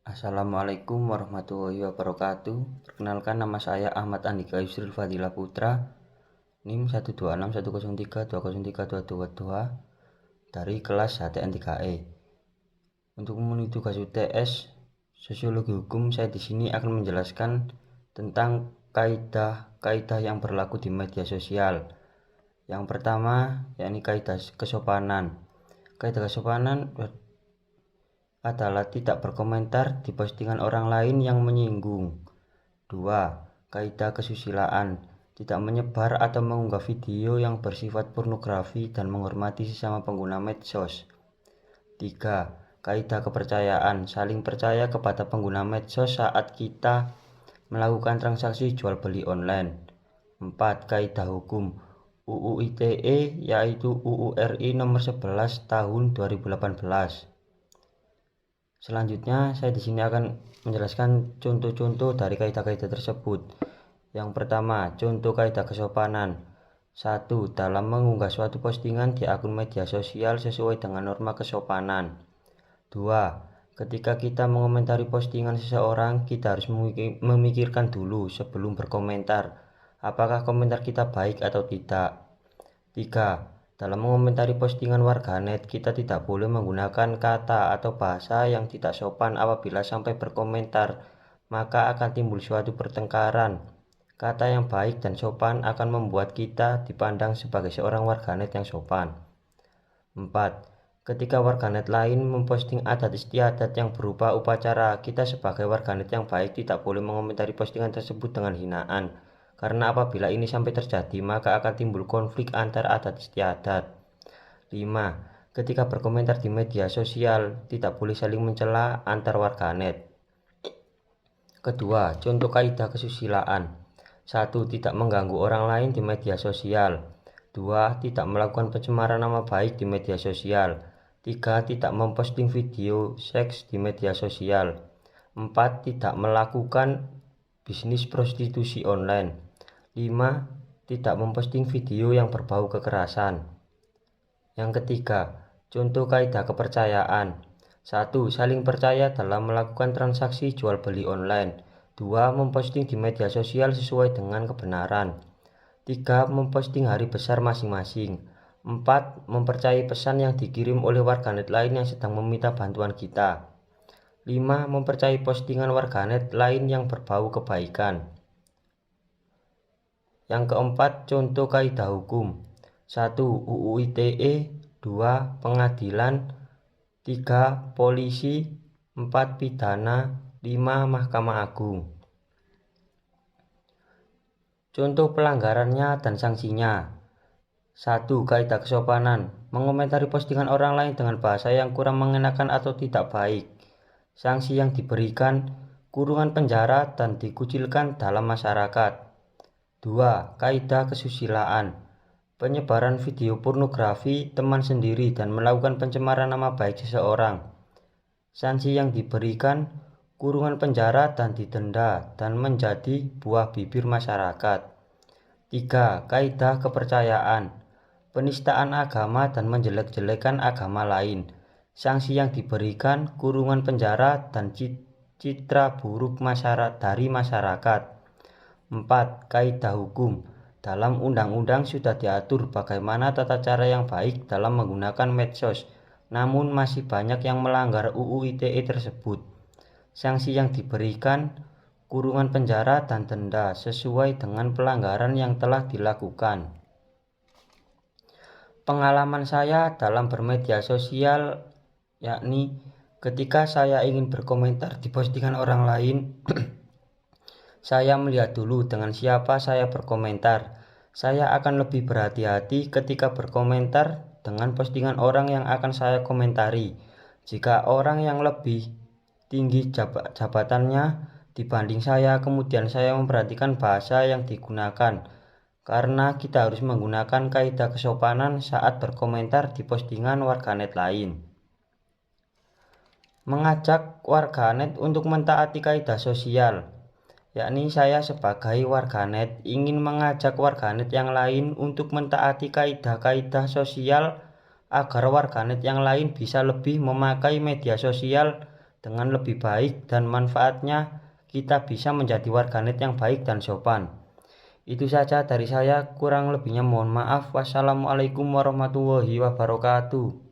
Assalamualaikum warahmatullahi wabarakatuh. Perkenalkan, nama saya Ahmad Andika Yusril Fadilah Putra, NIM 1261032032222 dari kelas HTN3E. Untuk memenuhi tugas UTS Sosiologi Hukum, saya di sini akan menjelaskan tentang kaidah-kaidah yang berlaku di media sosial. Yang pertama, yakni kaidah kesopanan. Kaidah kesopanan adalah tidak berkomentar di postingan orang lain yang menyinggung. 2. Kaidah kesusilaan, tidak menyebar atau mengunggah video yang bersifat pornografi dan menghormati sesama pengguna medsos. 3. Kaidah kepercayaan, saling percaya kepada pengguna medsos saat kita melakukan transaksi jual beli online. 4. Kaidah hukum, UU ITE yaitu UU RI nomor 11 tahun 2018. Selanjutnya, saya di sini akan menjelaskan contoh-contoh dari kaidah-kaidah tersebut. Yang pertama, contoh kaidah kesopanan. 1. Dalam mengunggah suatu postingan di akun media sosial sesuai dengan norma kesopanan. 2. Ketika kita mengomentari postingan seseorang, kita harus memikirkan dulu sebelum berkomentar, apakah komentar kita baik atau tidak. 3. Dalam mengomentari postingan warganet, kita tidak boleh menggunakan kata atau bahasa yang tidak sopan. Apabila sampai berkomentar, maka akan timbul suatu pertengkaran. Kata yang baik dan sopan akan membuat kita dipandang sebagai seorang warganet yang sopan. 4. Ketika warganet lain memposting adat istiadat yang berupa upacara, kita sebagai warganet yang baik tidak boleh mengomentari postingan tersebut dengan hinaan. Karena apabila ini sampai terjadi, maka akan timbul konflik antar adat istiadat. 5. Ketika berkomentar di media sosial, tidak boleh saling mencela antar warganet. Kedua, contoh kaidah kesusilaan. 1. Tidak mengganggu orang lain di media sosial. 2. Tidak melakukan pencemaran nama baik di media sosial. 3. Tidak memposting video seks di media sosial. 4. Tidak melakukan bisnis prostitusi online. 5. Tidak memposting video yang berbau kekerasan. Yang ketiga, contoh kaidah kepercayaan. 1. Saling percaya dalam melakukan transaksi jual beli online. 2. Memposting di media sosial sesuai dengan kebenaran. 3. Memposting hari besar masing-masing. 4. Mempercayai pesan yang dikirim oleh warganet lain yang sedang meminta bantuan kita. 5. Mempercayai postingan warganet lain yang berbau kebaikan. Yang keempat, contoh kaidah hukum. 1. UU ITE. 2. Pengadilan. 3. Polisi. 4. Pidana. 5. Mahkamah Agung. Contoh pelanggarannya dan sanksinya. 1. Kaidah kesopanan, mengomentari postingan orang lain dengan bahasa yang kurang mengenakan atau tidak baik. Sanksi yang diberikan, kurungan penjara dan dikucilkan dalam masyarakat. 2. Kaidah kesusilaan, penyebaran video pornografi teman sendiri dan melakukan pencemaran nama baik seseorang. Sanksi yang diberikan, kurungan penjara dan didenda dan menjadi buah bibir masyarakat. 3. Kaidah kepercayaan, penistaan agama dan menjelek-jelekan agama lain. Sanksi yang diberikan, kurungan penjara dan citra buruk dari masyarakat. 4. Kaidah hukum, dalam undang-undang sudah diatur bagaimana tata cara yang baik dalam menggunakan medsos, namun masih banyak yang melanggar UU ITE tersebut. Sanksi yang diberikan, kurungan penjara dan denda sesuai dengan pelanggaran yang telah dilakukan. Pengalaman saya dalam bermedia sosial, yakni ketika saya ingin berkomentar di postingan orang lain, saya melihat dulu dengan siapa saya berkomentar. Saya akan lebih berhati-hati ketika berkomentar dengan postingan orang yang akan saya komentari. Jika orang yang lebih tinggi jabatannya dibanding saya, kemudian saya memperhatikan bahasa yang digunakan, karena kita harus menggunakan kaidah kesopanan saat berkomentar di postingan warganet lain. Mengajak warganet untuk mentaati kaidah sosial, yakni saya sebagai warganet ingin mengajak warganet yang lain untuk mentaati kaidah-kaidah sosial agar warganet yang lain bisa lebih memakai media sosial dengan lebih baik dan manfaatnya kita bisa menjadi warganet yang baik dan sopan. Itu saja dari saya, kurang lebihnya mohon maaf. Wassalamualaikum warahmatullahi wabarakatuh.